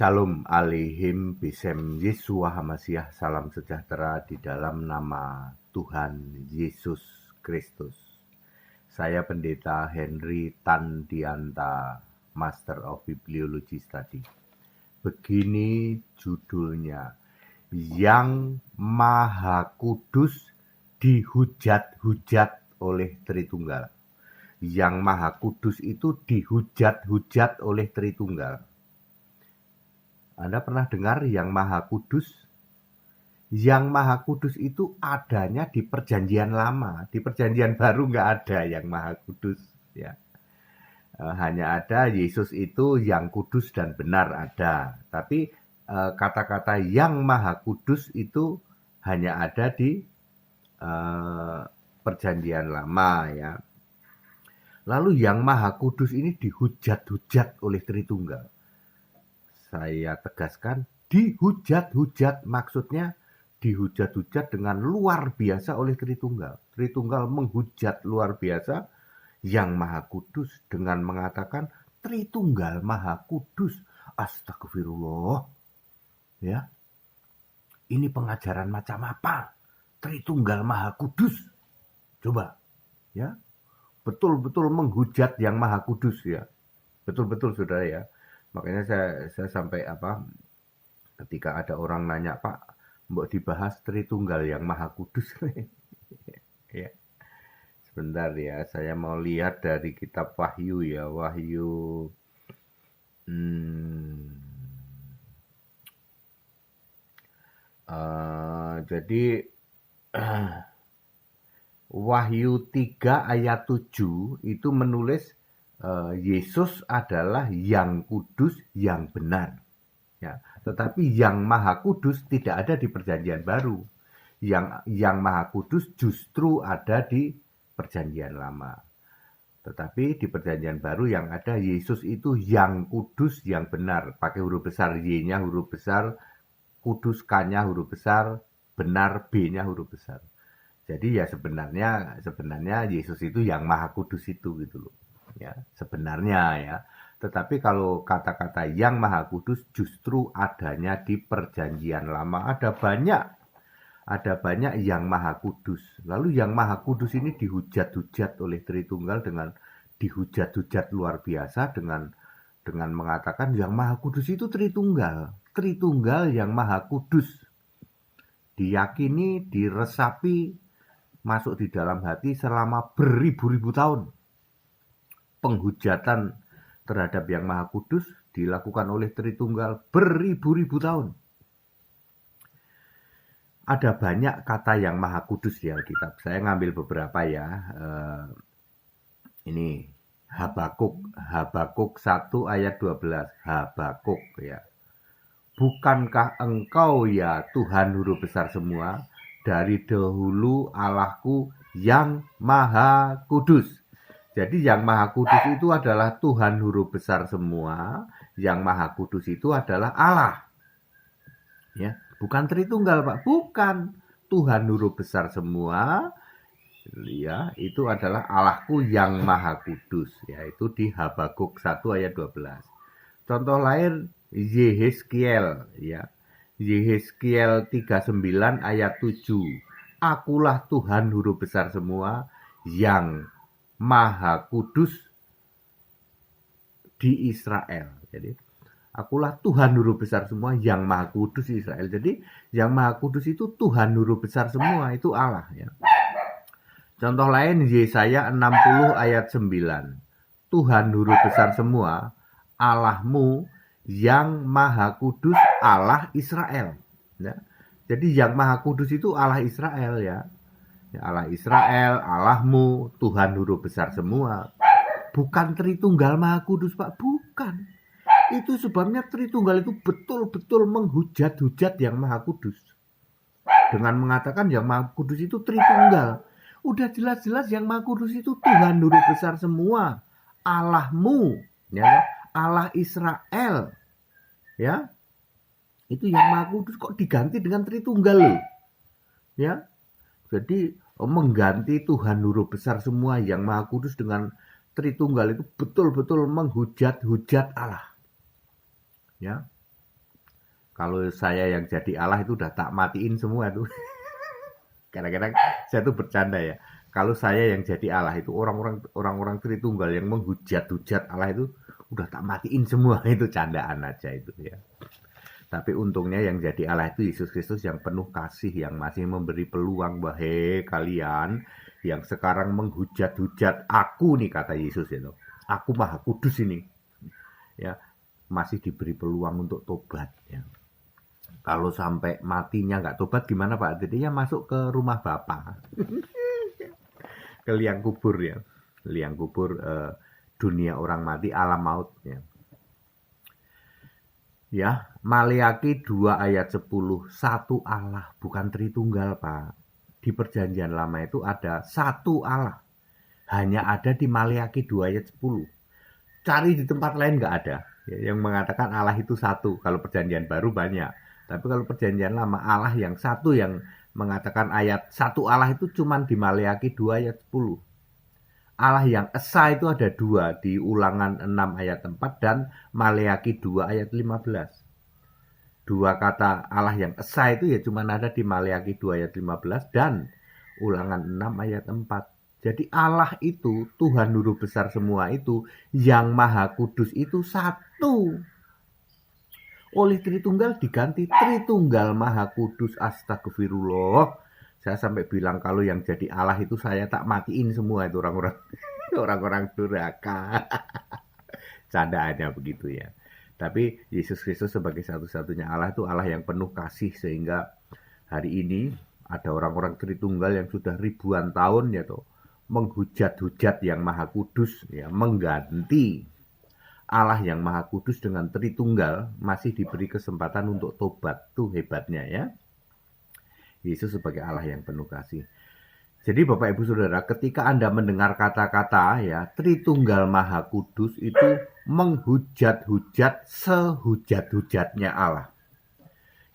Shalom Aleichem Besem Yeshua HaMashiach. Salam sejahtera di dalam nama Tuhan Yesus Kristus. Saya Pendeta Henry Tandianta, Master of Bibliology Study. Begini judulnya, Yang Maha Kudus dihujat-hujat oleh Tritunggal. Yang Maha Kudus itu dihujat-hujat oleh Tritunggal. Anda pernah dengar yang Maha Kudus? Yang Maha Kudus itu adanya di Perjanjian Lama. Di Perjanjian Baru nggak ada yang Maha Kudus. Ya. Hanya ada Yesus itu yang kudus dan benar ada. Tapi kata-kata yang Maha Kudus itu hanya ada di Perjanjian Lama. Ya. Lalu yang Maha Kudus ini dihujat-hujat oleh Tritunggal. Saya tegaskan, dihujat-hujat, maksudnya dihujat-hujat dengan luar biasa oleh Tritunggal. Tritunggal menghujat luar biasa yang Maha Kudus dengan mengatakan Tritunggal Maha Kudus. Astagfirullah. Ya. Ini pengajaran macam apa? Tritunggal Maha Kudus. Coba, ya. Betul-betul menghujat yang Maha Kudus, ya. Betul-betul, Saudara, ya. Makanya saya sampai ketika ada orang nanya, Pak, mbok dibahas Tritunggal yang Maha Kudus. Ya. Sebentar ya, saya mau lihat dari kitab Wahyu ya, Wahyu jadi Wahyu 3 ayat 7 itu menulis Yesus adalah yang kudus, yang benar. Ya, tetapi yang Maha Kudus tidak ada di Perjanjian Baru. Yang Maha Kudus justru ada di Perjanjian Lama. Tetapi di Perjanjian Baru yang ada Yesus itu yang kudus, yang benar. Pakai huruf besar, Y-nya huruf besar, kudus K-nya huruf besar, benar B-nya huruf besar. Jadi ya sebenarnya Yesus itu yang Maha Kudus itu gitu loh. Ya, sebenarnya ya. Tetapi kalau kata-kata yang Maha Kudus justru adanya di Perjanjian Lama. Ada banyak yang Maha Kudus. Lalu yang Maha Kudus ini dihujat-hujat oleh Tritunggal dengan dihujat-hujat luar biasa dengan mengatakan yang Maha Kudus itu Tritunggal. Tritunggal yang Maha Kudus. Diyakini, diresapi, masuk di dalam hati selama beribu-ribu tahun. Penghujatan terhadap yang Maha Kudus dilakukan oleh Tritunggal beribu-ribu tahun. Ada banyak kata yang Maha Kudus di Alkitab. Saya ngambil beberapa ya. Ini Habakuk 1 ayat 12. Habakuk ya. Bukankah engkau ya Tuhan huruf besar semua, dari dahulu Allahku yang Maha Kudus. Jadi yang Maha Kudus itu adalah Tuhan huruf besar semua, yang Maha Kudus itu adalah Allah. Ya, bukan Tritunggal, Pak, bukan. Tuhan huruf besar semua, ya, itu adalah Allahku yang Maha Kudus, yaitu di Habakuk 1 ayat 12. Contoh lain Yehezkiel, ya. Yehezkiel 39 ayat 7. Akulah Tuhan huruf besar semua yang Maha Kudus di Israel. Jadi akulah Tuhan huruf besar semua yang Maha Kudus di Israel. Jadi yang Maha Kudus itu Tuhan huruf besar semua, itu Allah ya. Contoh lain Yesaya 60 ayat 9. Tuhan huruf besar semua, Allahmu yang Maha Kudus, Allah Israel. Ya. Jadi yang Maha Kudus itu Allah Israel ya. Ya, Allah Israel, Allahmu, Tuhan huruf besar semua. Bukan Tritunggal Maha Kudus, Pak, bukan. Itu sebabnya Tritunggal itu betul-betul menghujat-hujat yang Maha Kudus. Dengan mengatakan yang Maha Kudus itu Tritunggal. Udah jelas-jelas yang Maha Kudus itu Tuhan huruf besar semua. Allahmu, ya, Allah Israel. Ya. Itu yang Maha Kudus kok diganti dengan Tritunggal loh. Ya. Jadi mengganti Tuhan huruf besar semua yang Maha Kudus dengan Tritunggal itu betul-betul menghujat-hujat Allah. Ya. Kalau saya yang jadi Allah itu udah tak matiin semua tuh. Kadang-kadang saya tuh bercanda ya. Kalau saya yang jadi Allah itu orang-orang Tritunggal yang menghujat-hujat Allah itu udah tak matiin semua. Itu candaan aja itu ya. Tapi untungnya yang jadi Allah itu Yesus Kristus yang penuh kasih, yang masih memberi peluang bahwa kalian yang sekarang menghujat-hujat aku nih, kata Yesus itu. Aku Maha Kudus ini. Ya, masih diberi peluang untuk tobat ya. Kalau sampai matinya nggak tobat gimana Pak? Jadinya masuk ke rumah Bapak. Ke liang kubur ya. Liang kubur dunia orang mati, alam maut ya. Ya, Maleakhi 2 ayat 10, satu Allah, bukan Tritunggal, Pak. Di Perjanjian Lama itu ada satu Allah. Hanya ada di Maleakhi 2 ayat 10. Cari di tempat lain nggak ada. Ya, yang mengatakan Allah itu satu. Kalau Perjanjian Baru banyak. Tapi kalau Perjanjian Lama, Allah yang satu yang mengatakan ayat satu Allah itu cuma di Maleakhi 2 ayat 10. Allah yang esa itu ada dua, di Ulangan 6 ayat 4 dan Maleakhi 2 ayat 15. Dua kata Allah yang esa itu ya cuma ada di Maleakhi 2 ayat 15 dan Ulangan 6 ayat 4. Jadi Allah itu, Tuhan Guru besar semua itu, yang Maha Kudus itu satu. Oleh Tritunggal diganti Tritunggal Maha Kudus, astagfirullah. Saya sampai bilang kalau yang jadi Allah itu saya tak matiin semua itu orang-orang durhaka. Candaannya begitu ya. Tapi Yesus Kristus sebagai satu-satunya Allah itu Allah yang penuh kasih, sehingga hari ini ada orang-orang Tritunggal yang sudah ribuan tahun ya toh menghujat-hujat yang Maha Kudus ya, mengganti Allah yang Maha Kudus dengan Tritunggal, masih diberi kesempatan untuk tobat. Tuh hebatnya ya. Yesus sebagai Allah yang penuh kasih. Jadi Bapak Ibu Saudara, ketika Anda mendengar kata-kata ya Tritunggal Maha Kudus itu menghujat-hujat sehujat-hujatnya Allah.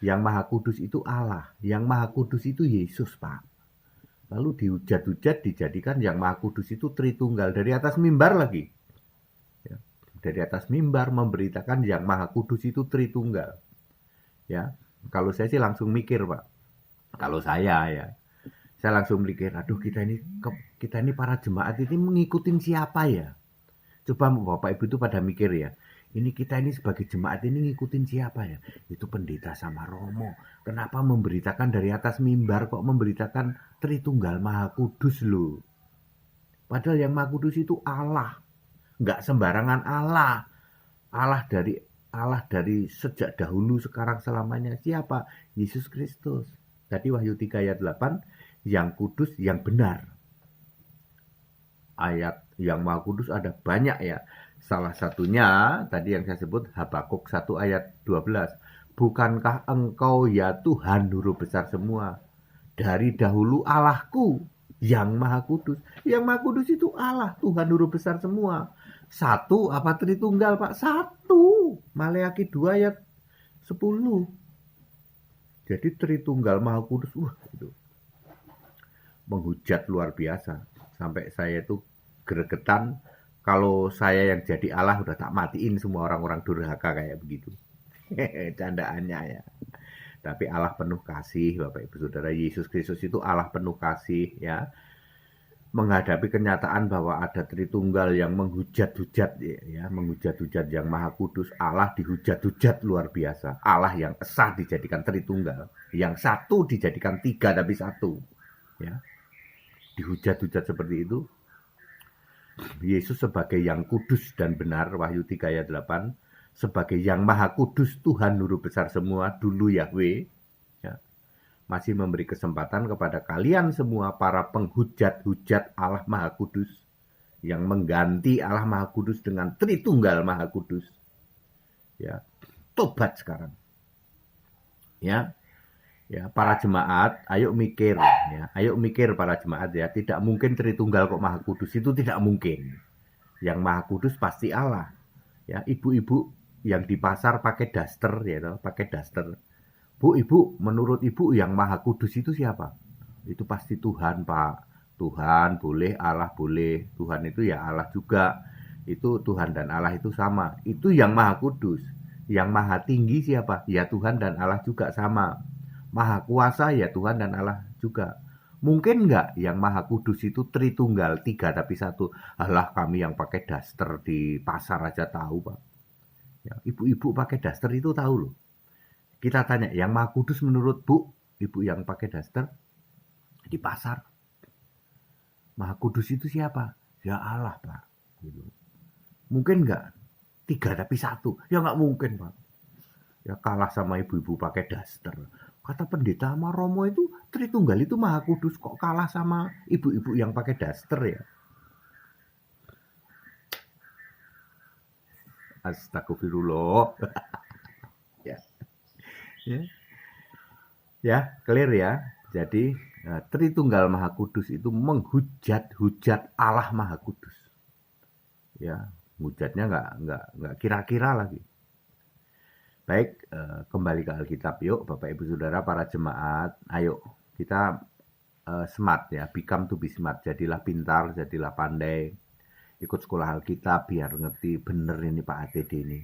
Yang Maha Kudus itu Allah, yang Maha Kudus itu Yesus, Pak. Lalu dihujat-hujat dijadikan yang Maha Kudus itu Tritunggal dari atas mimbar lagi. Ya, dari atas mimbar memberitakan yang Maha Kudus itu Tritunggal. Ya, kalau saya sih langsung mikir, Pak. Kalau saya langsung mikir, aduh kita ini para jemaat ini mengikutin siapa ya? Coba Bapak Ibu itu pada mikir ya, ini kita ini sebagai jemaat ini ngikutin siapa ya? Itu pendeta sama romo. Kenapa memberitakan dari atas mimbar kok memberitakan Tritunggal Maha Kudus loh? Padahal yang Maha Kudus itu Allah, nggak sembarangan Allah. Allah dari sejak dahulu, sekarang, selamanya. Siapa? Yesus Kristus. Tadi Wahyu 3 ayat 8, yang kudus, yang benar. Ayat yang Maha Kudus ada banyak ya. Salah satunya tadi yang saya sebut Habakuk 1 ayat 12. Bukankah engkau ya Tuhan Guru besar semua, dari dahulu Allahku yang Maha Kudus. Yang Maha Kudus itu Allah, Tuhan Guru besar semua. Satu apa Tritunggal, Pak? Satu. Maleakhi 2 ayat 10. Jadi Tritunggal Maha Kudus, itu menghujat luar biasa. Sampai saya itu gregetan, kalau saya yang jadi Allah udah tak matiin semua orang-orang durhaka kayak begitu. Candaannya ya. Tapi Allah penuh kasih, Bapak Ibu Saudara. Yesus Kristus itu Allah penuh kasih ya. Menghadapi kenyataan bahwa ada Tritunggal yang menghujat-hujat ya, menghujat-hujat yang Maha Kudus, Allah dihujat-hujat luar biasa. Allah yang esa dijadikan Tritunggal, yang satu dijadikan tiga tapi satu. Ya. Dihujat-hujat seperti itu. Yesus sebagai yang kudus dan benar, Wahyu 3 ayat 8, sebagai yang Maha Kudus, Tuhan Guru besar semua, dulu Yahweh, ya, masih memberi kesempatan kepada kalian semua para penghujat-hujat Allah Maha Kudus yang mengganti Allah Maha Kudus dengan Tritunggal Maha Kudus. Ya, tobat sekarang. Ya. Ya, para jemaat, ayo mikir ya. Ayo mikir para jemaat ya, tidak mungkin Tritunggal kok Maha Kudus, itu tidak mungkin. Yang Maha Kudus pasti Allah. Ya, ibu-ibu yang di pasar pakai daster ya, pakai daster. Bu, Ibu, menurut Ibu yang Maha Kudus itu siapa? Itu pasti Tuhan, Pak. Tuhan boleh, Allah boleh. Tuhan itu ya Allah juga. Itu Tuhan dan Allah itu sama. Itu yang Maha Kudus. Yang maha tinggi siapa? Ya Tuhan dan Allah juga sama. Maha kuasa ya Tuhan dan Allah juga. Mungkin nggak yang maha kudus itu Tritunggal, tiga tapi satu? Alah, kami yang pakai daster di pasar aja tahu, Pak. Ya, ibu-ibu pakai daster itu tahu loh. Kita tanya, yang maha kudus menurut Bu, ibu yang pakai daster di pasar, maha kudus itu siapa? Ya Allah, Pak. Gitu. Mungkin nggak? Tiga tapi satu? Ya nggak mungkin, Pak. Ya kalah sama ibu-ibu pakai daster. Kata pendeta sama Romo itu Tritunggal itu maha kudus, kok kalah sama ibu-ibu yang pakai daster ya? Astagfirullah. Ya, ya, ya, clear ya. Jadi Tritunggal Maha Kudus itu menghujat-hujat Allah Maha Kudus. Ya, hujatnya nggak kira-kira lagi. Baik, kembali ke Alkitab yuk, Bapak Ibu Saudara, para jemaat. Ayo kita smart ya, become to be smart. Jadilah pintar, jadilah pandai. Ikut sekolah Alkitab biar ngerti bener ini Pak ATD ini.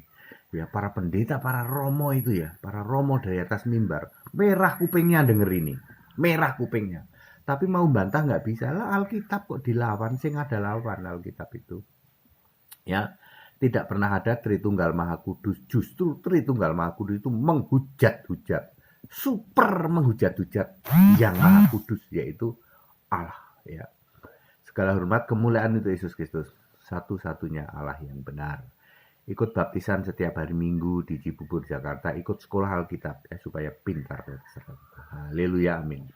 Ya para pendeta, para romo itu ya, para romo dari atas mimbar, merah kupingnya denger ini, merah kupingnya. Tapi mau bantah nggak bisa lah, Alkitab kok dilawan, sing ada lawan Alkitab itu. Ya, tidak pernah ada Tritunggal Maha Kudus. Justru Tritunggal Maha Kudus itu menghujat-hujat, super menghujat-hujat yang Maha Kudus, yaitu Allah. Ya, segala hormat kemuliaan untuk Yesus Kristus, satu-satunya Allah yang benar. Ikut baptisan setiap hari Minggu di Cibubur, Jakarta. Ikut sekolah Alkitab ya, supaya pintar. Haleluya, amin.